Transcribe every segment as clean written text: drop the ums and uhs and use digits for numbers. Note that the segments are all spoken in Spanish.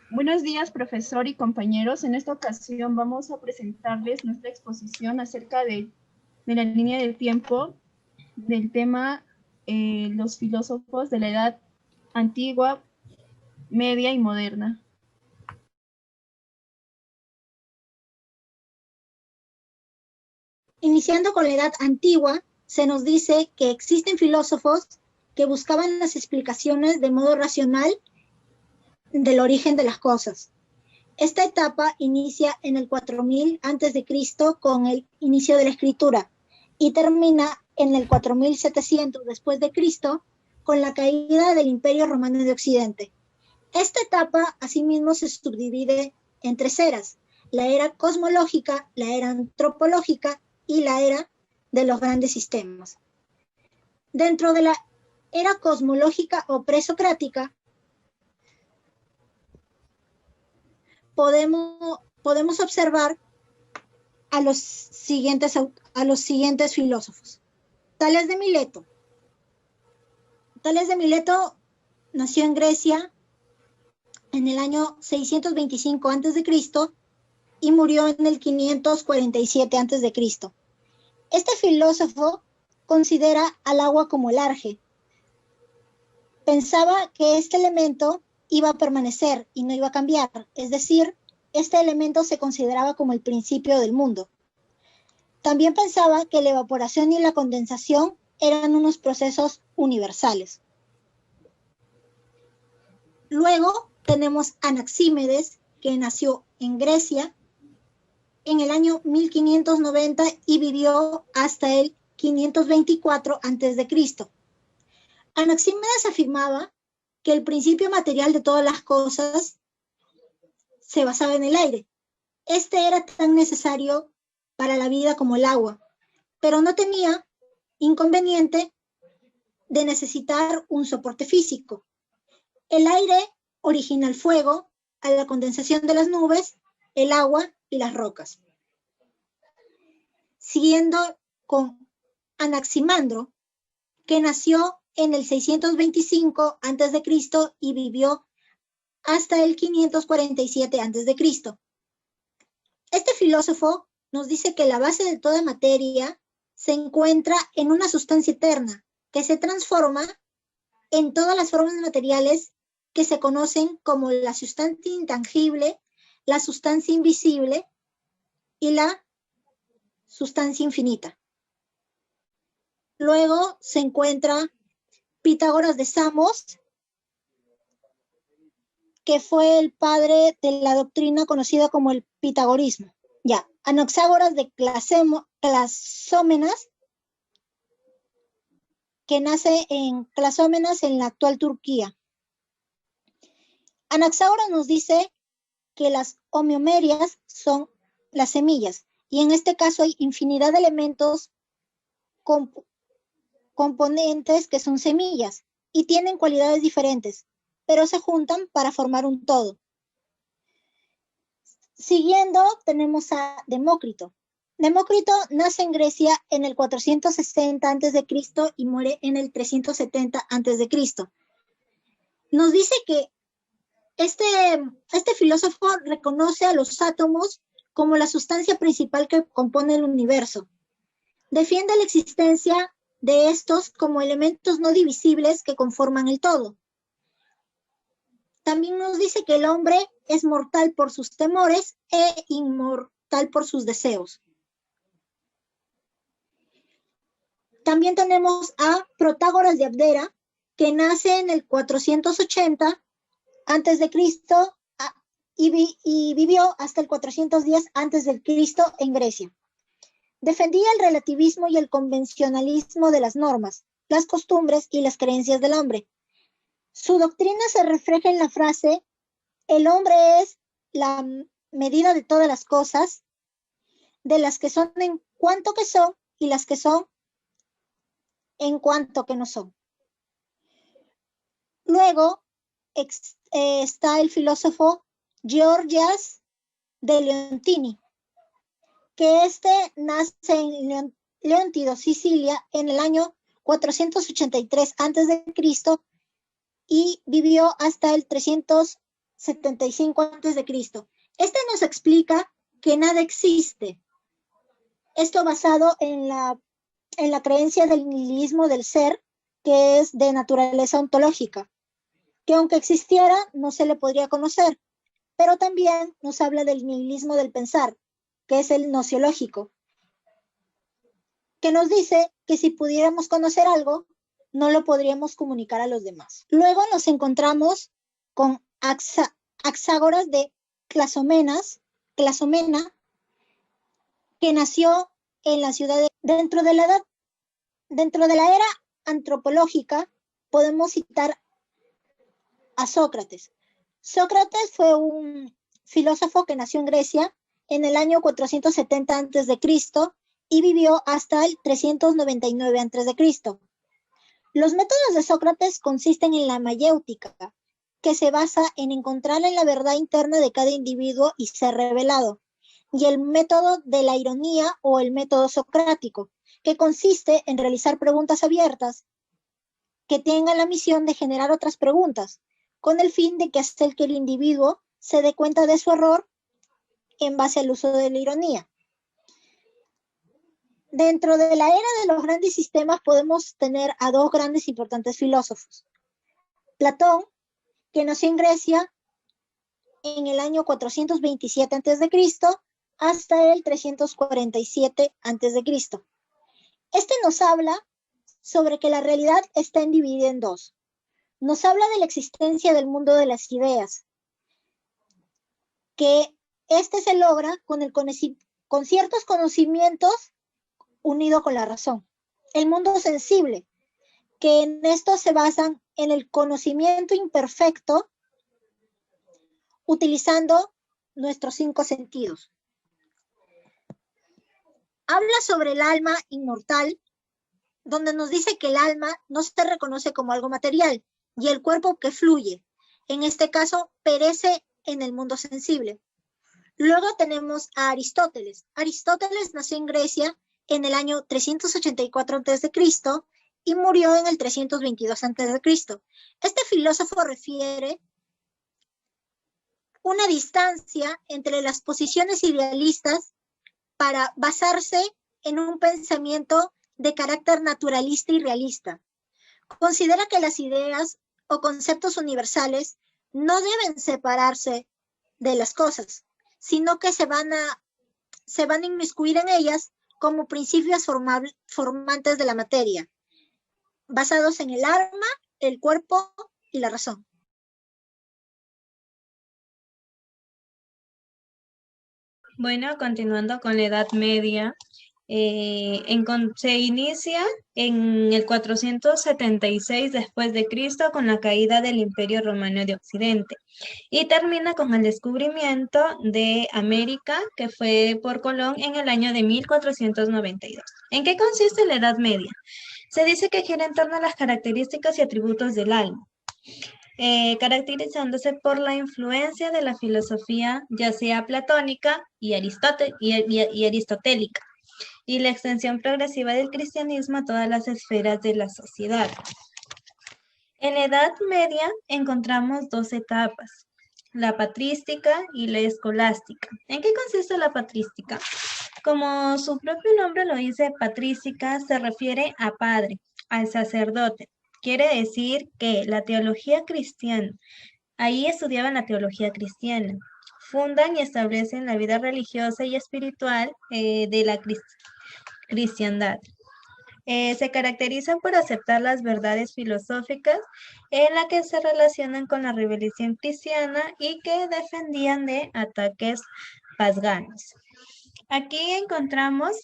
Buenos días, profesor y compañeros. En esta ocasión vamos a presentarles nuestra exposición acerca de la línea del tiempo del tema los filósofos de la edad antigua, media y moderna. Iniciando con la edad antigua, se nos dice que existen filósofos que buscaban las explicaciones de modo racional del origen de las cosas. Esta etapa inicia en el 4000 a.C. con el inicio de la escritura y termina en el 4700 después de Cristo con la caída del Imperio Romano de Occidente. Esta etapa asimismo se subdivide en tres eras: la era cosmológica, la era antropológica y la era de los grandes sistemas. Dentro de la era cosmológica o presocrática, podemos observar a los siguientes filósofos. Tales de Mileto. Tales de Mileto nació en Grecia en el año 625 a.C. y murió en el 547 a.C. Este filósofo considera al agua como el arge. Pensaba que este elemento iba a permanecer y no iba a cambiar, es decir, este elemento se consideraba como el principio del mundo. También pensaba que la evaporación y la condensación eran unos procesos universales. Luego tenemos a Anaxímedes, que nació en Grecia en el año 1590 y vivió hasta el 524 a.C. Anaxímedes afirmaba que el principio material de todas las cosas se basaba en el aire. Este era tan necesario para la vida como el agua, pero no tenía inconveniente de necesitar un soporte físico. El aire origina el fuego, a la condensación de las nubes, el agua y las rocas. Siguiendo con Anaximandro, que nació en el 625 a.C. y vivió hasta el 547 a.C. Este filósofo nos dice que la base de toda materia se encuentra en una sustancia eterna que se transforma en todas las formas materiales que se conocen como la sustancia intangible, la sustancia invisible y la sustancia infinita. Luego se encuentra Pitágoras de Samos, que fue el padre de la doctrina conocida como el pitagorismo. Anaxágoras de Clasómenas, que nace en Clasómenas en la actual Turquía. Anaxágoras nos dice que las homeomerias son las semillas, y en este caso hay infinidad de elementos componentes que son semillas y tienen cualidades diferentes, pero se juntan para formar un todo. Siguiendo tenemos a Demócrito. Demócrito nace en Grecia en el 460 a.C. y muere en el 370 a.C. Nos dice que este filósofo reconoce a los átomos como la sustancia principal que compone el universo. Defiende la existencia de estos como elementos no divisibles que conforman el todo. También nos dice que el hombre es mortal por sus temores e inmortal por sus deseos. También tenemos a Protágoras de Abdera, que nace en el 480 a.C. y vivió hasta el 410 a.C. en Grecia. Defendía el relativismo y el convencionalismo de las normas, las costumbres y las creencias del hombre. Su doctrina se refleja en la frase: el hombre es la medida de todas las cosas, de las que son en cuanto que son y las que son en cuanto que no son. Luego está el filósofo Georgias de Leontini, que nace en Leóntido, Sicilia, en el año 483 a.C. y vivió hasta el 300 75 a.C. Este nos explica que nada existe. Esto basado en la creencia del nihilismo del ser, que es de naturaleza ontológica, que aunque existiera, no se le podría conocer, pero también nos habla del nihilismo del pensar, que es el nociológico, que nos dice que si pudiéramos conocer algo, no lo podríamos comunicar a los demás. Luego nos encontramos con Axágoras de Clasomena, que nació en la ciudad dentro de la era antropológica. Podemos citar a Sócrates. Sócrates fue un filósofo que nació en Grecia en el año 470 a.C. y vivió hasta el 399 a.C. Los métodos de Sócrates consisten en la mayéutica, que se basa en encontrar en la verdad interna de cada individuo y ser revelado, y el método de la ironía o el método socrático, que consiste en realizar preguntas abiertas que tengan la misión de generar otras preguntas, con el fin de que hasta que el individuo se dé cuenta de su error en base al uso de la ironía. Dentro de la era de los grandes sistemas podemos tener a dos grandes importantes filósofos. Platón, que nació en Grecia en el año 427 a.C. hasta el 347 a.C. Este nos habla sobre que la realidad está dividida en dos. Nos habla de la existencia del mundo de las ideas, que este se logra con ciertos conocimientos unido con la razón. El mundo sensible, que en esto se basan en el conocimiento imperfecto utilizando nuestros 5 sentidos. Habla sobre el alma inmortal, donde nos dice que el alma no se reconoce como algo material y el cuerpo que fluye, en este caso, perece en el mundo sensible. Luego tenemos a Aristóteles. Aristóteles nació en Grecia en el año 384 a.C. y murió en el 322 a.C. Este filósofo refiere una distancia entre las posiciones idealistas para basarse en un pensamiento de carácter naturalista y realista. Considera que las ideas o conceptos universales no deben separarse de las cosas, sino que se van a inmiscuir en ellas como principios formantes de la materia, basados en el alma, el cuerpo y la razón. Bueno, continuando con la Edad Media, se inicia en el 476 después de Cristo con la caída del Imperio Romano de Occidente y termina con el descubrimiento de América, que fue por Colón en el año de 1492. ¿En qué consiste la Edad Media? Se dice que gira en torno a las características y atributos del alma, caracterizándose por la influencia de la filosofía, ya sea platónica y aristotélica, y la extensión progresiva del cristianismo a todas las esferas de la sociedad. En la Edad Media encontramos dos etapas, la patrística y la escolástica. ¿En qué consiste la patrística? Como su propio nombre lo dice, patrística se refiere a padre, al sacerdote. Quiere decir que la teología cristiana, ahí estudiaban la teología cristiana, fundan y establecen la vida religiosa y espiritual de la cristiandad. Se caracterizan por aceptar las verdades filosóficas en las que se relacionan con la revelación cristiana y que defendían de ataques paganos. Aquí encontramos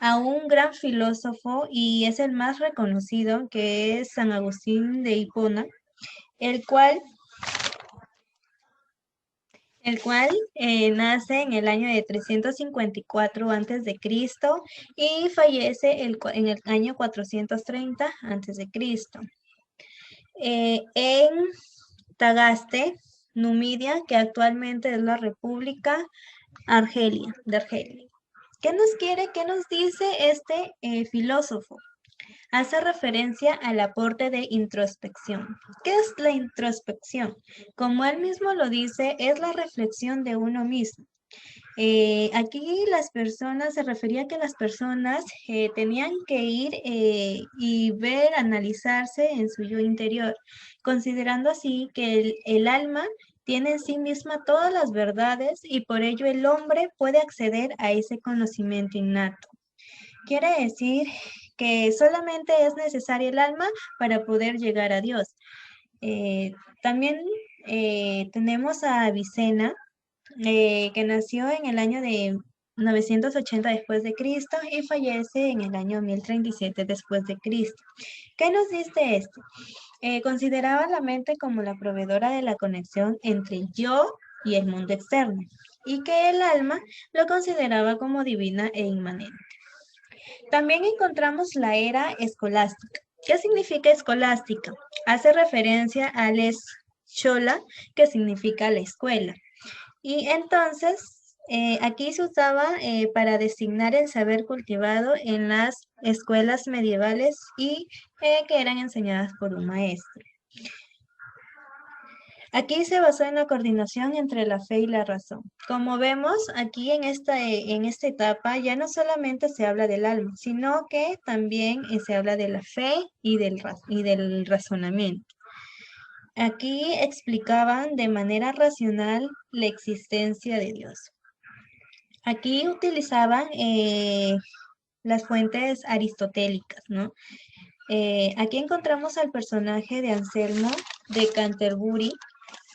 a un gran filósofo y es el más reconocido, que es San Agustín de Hipona, el cual nace en el año de 354 a.C. y fallece en el año 430 a.C. En Tagaste, Numidia, que actualmente es la República de Argelia. ¿Qué nos dice este filósofo? hace referencia al aporte de introspección. ¿Qué es la introspección? Como él mismo lo dice, es la reflexión de uno mismo. Aquí las personas, se refería a que las personas tenían que ir y ver, analizarse en su yo interior, considerando así que el alma tiene en sí misma todas las verdades y por ello el hombre puede acceder a ese conocimiento innato. Quiere decir que solamente es necesaria el alma para poder llegar a Dios. También tenemos a Avicena, que nació en el año de 980 después de Cristo y fallece en el año 1037 después de Cristo. ¿Qué nos dice esto? Consideraba la mente como la proveedora de la conexión entre el yo y el mundo externo, y que el alma lo consideraba como divina e inmanente. También encontramos la era escolástica. ¿Qué significa escolástica? Hace referencia al escola, que significa la escuela. Y entonces, aquí se usaba para designar el saber cultivado en las escuelas medievales y que eran enseñadas por un maestro. Aquí se basó en la coordinación entre la fe y la razón. Como vemos, aquí en esta etapa ya no solamente se habla del alma, sino que también se habla de la fe y del razonamiento. Aquí explicaban de manera racional la existencia de Dios. Aquí utilizaban las fuentes aristotélicas, ¿no? Aquí encontramos al personaje de Anselmo de Canterbury,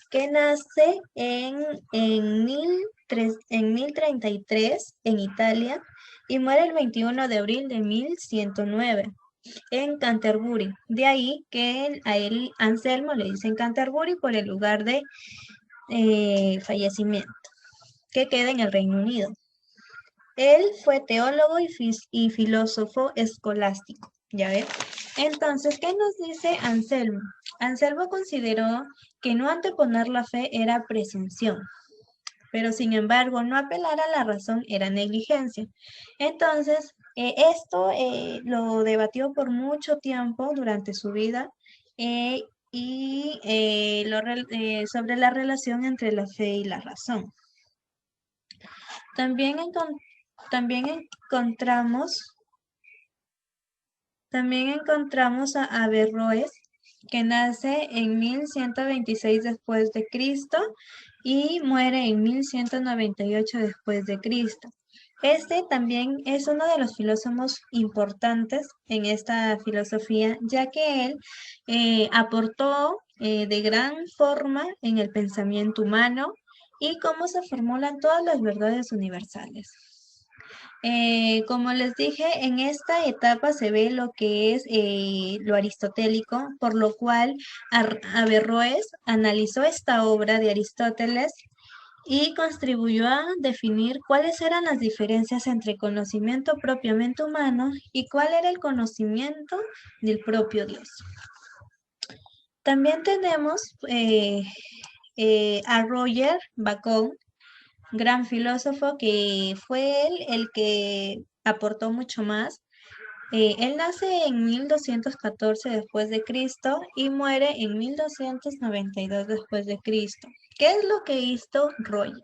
que nace en 1033 en Italia y muere el 21 de abril de 1109 en Canterbury. De ahí que a él Anselmo le dicen Canterbury por el lugar de fallecimiento, que queda en el Reino Unido. Él fue teólogo y filósofo escolástico, ¿ya ves? Entonces, ¿qué nos dice Anselmo? Anselmo consideró que no anteponer la fe era presunción, pero sin embargo, no apelar a la razón era negligencia. Entonces, esto lo debatió por mucho tiempo durante su vida sobre la relación entre la fe y la razón. También encontramos a Averroes, que nace en 1126 después de Cristo y muere en 1198 después de Cristo. Este también es uno de los filósofos importantes en esta filosofía, ya que él aportó de gran forma en el pensamiento humano y cómo se formulan todas las verdades universales. Como les dije, en esta etapa se ve lo que es lo aristotélico, por lo cual Averroes analizó esta obra de Aristóteles y contribuyó a definir cuáles eran las diferencias entre conocimiento propiamente humano y cuál era el conocimiento del propio Dios. También tenemos a Roger Bacon, gran filósofo, que fue él el que aportó mucho más. Él nace en 1214 después de Cristo y muere en 1292 después de Cristo. ¿Qué es lo que hizo Roger?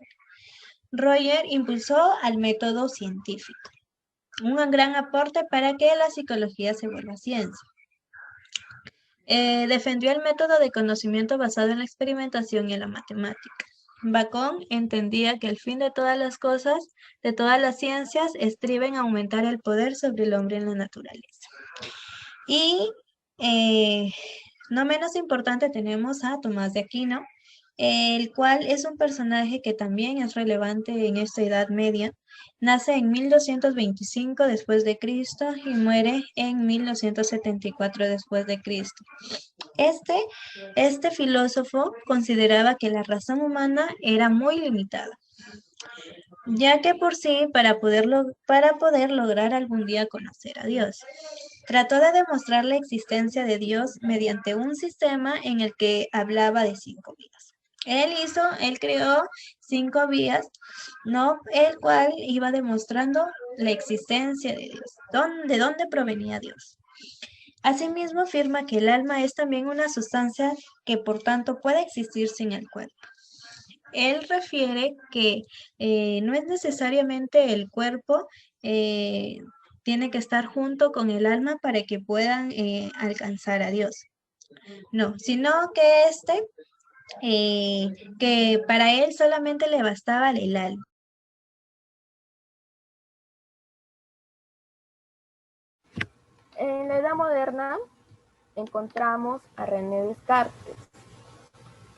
Roger impulsó al método científico, un gran aporte para que la psicología se vuelva ciencia. Defendió el método de conocimiento basado en la experimentación y en la matemática. Bacon entendía que el fin de todas las cosas, de todas las ciencias, estriba en aumentar el poder sobre el hombre en la naturaleza. Y no menos importante tenemos a Tomás de Aquino, el cual es un personaje que también es relevante en esta Edad Media. Nace en 1225 después de Cristo y muere en 1274 después de Cristo. Este filósofo consideraba que la razón humana era muy limitada, ya que por sí, para poder lograr algún día conocer a Dios. Trató de demostrar la existencia de Dios mediante un sistema en el que hablaba de 5 vías. Él creó 5 vías, ¿no? El cual iba demostrando la existencia de Dios, de dónde provenía Dios. Asimismo, afirma que el alma es también una sustancia que por tanto puede existir sin el cuerpo. Él refiere que no es necesariamente el cuerpo tiene que estar junto con el alma para que puedan alcanzar a Dios. No, sino que que para él solamente le bastaba el alma. En la Edad Moderna encontramos a René Descartes.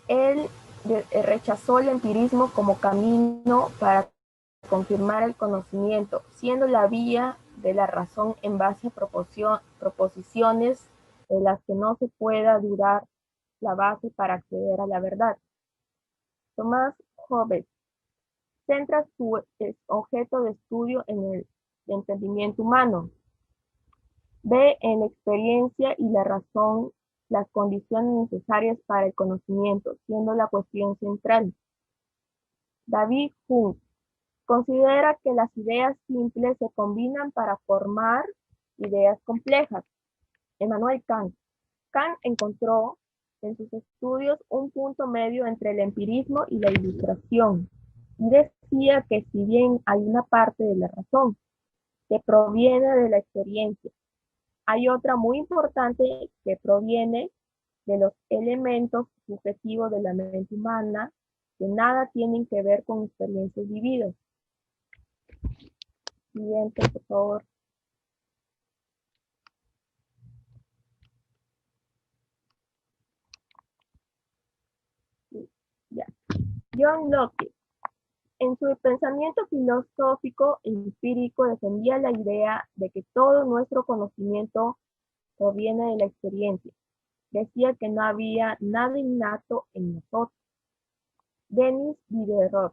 Él rechazó el empirismo como camino para confirmar el conocimiento, siendo la vía de la razón en base a proposiciones de las que no se pueda dudar la base para acceder a la verdad. Thomas Hobbes centra su objeto de estudio en el entendimiento humano. Ve en la experiencia y la razón las condiciones necesarias para el conocimiento, siendo la cuestión central. David Hume considera que las ideas simples se combinan para formar ideas complejas. Immanuel Kant. Kant encontró en sus estudios un punto medio entre el empirismo y la ilustración, y decía que si bien hay una parte de la razón que proviene de la experiencia, hay otra muy importante que proviene de los elementos subjetivos de la mente humana que nada tienen que ver con experiencias vividas. Siguiente, por favor. Ya. John Locke, en su pensamiento filosófico e empírico, defendía la idea de que todo nuestro conocimiento proviene de la experiencia. Decía que no había nada innato en nosotros. Denis Diderot,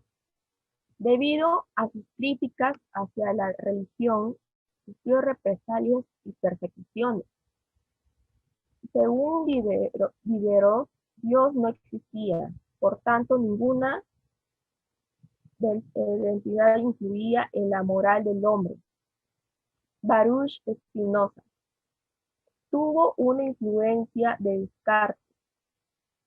debido a sus críticas hacia la religión, sufrió represalias y persecuciones. Según Diderot, Dios no existía, por tanto ninguna identidad influía en la moral del hombre. Baruch Spinoza tuvo una influencia de Descartes,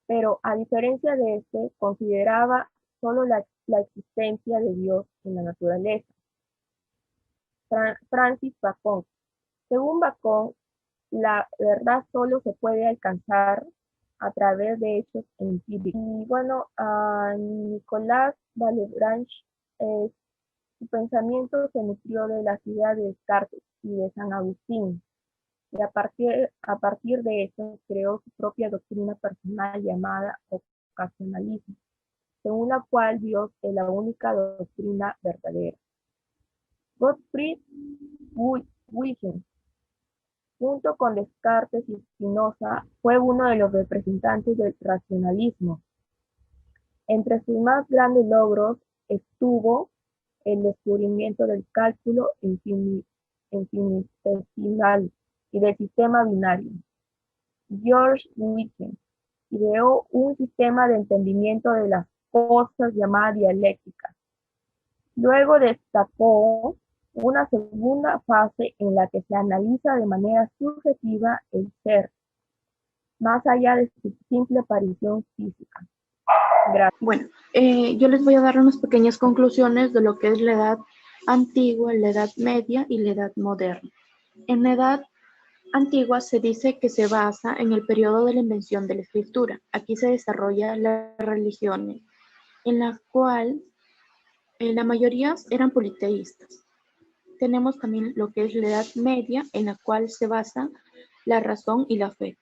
pero a diferencia de este, consideraba solo la existencia de Dios en la naturaleza. Francis Bacon. Según Bacon, la verdad solo se puede alcanzar a través de hechos empíricos. Y bueno, a Nicolás Vallebranche, su pensamiento se nutrió de las ideas de Descartes y de San Agustín, y a partir de eso creó su propia doctrina personal llamada ocasionalismo, según la cual Dios es la única doctrina verdadera. Gottfried Wilhelm, junto con Descartes y Spinoza, fue uno de los representantes del racionalismo. Entre sus más grandes logros estuvo el descubrimiento del cálculo infinitesimal y del sistema binario. George Wilhelm ideó un sistema de entendimiento de las cosas llamada dialéctica. Luego destacó una segunda fase en la que se analiza de manera subjetiva el ser, más allá de su simple aparición física. Gracias. Bueno, yo les voy a dar unas pequeñas conclusiones de lo que es la edad antigua, la edad media y la edad moderna. En la edad antigua se dice que se basa en el periodo de la invención de la escritura. Aquí se desarrolla las religiones, en la cual la mayoría eran politeístas. Tenemos también lo que es la edad media, en la cual se basa la razón y la fe.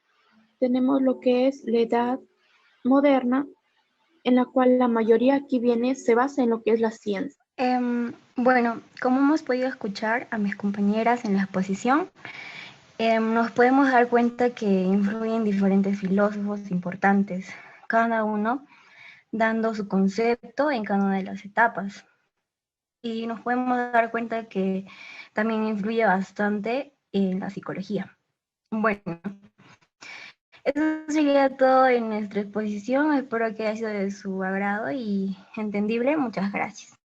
Tenemos lo que es la edad moderna, en la cual la mayoría aquí se basa en lo que es la ciencia. Bueno, como hemos podido escuchar a mis compañeras en la exposición, nos podemos dar cuenta que influyen diferentes filósofos importantes, cada uno dando su concepto en cada una de las etapas. Y nos podemos dar cuenta que también influye bastante en la psicología. Bueno, eso sería todo en nuestra exposición. Espero que haya sido de su agrado y entendible. Muchas gracias.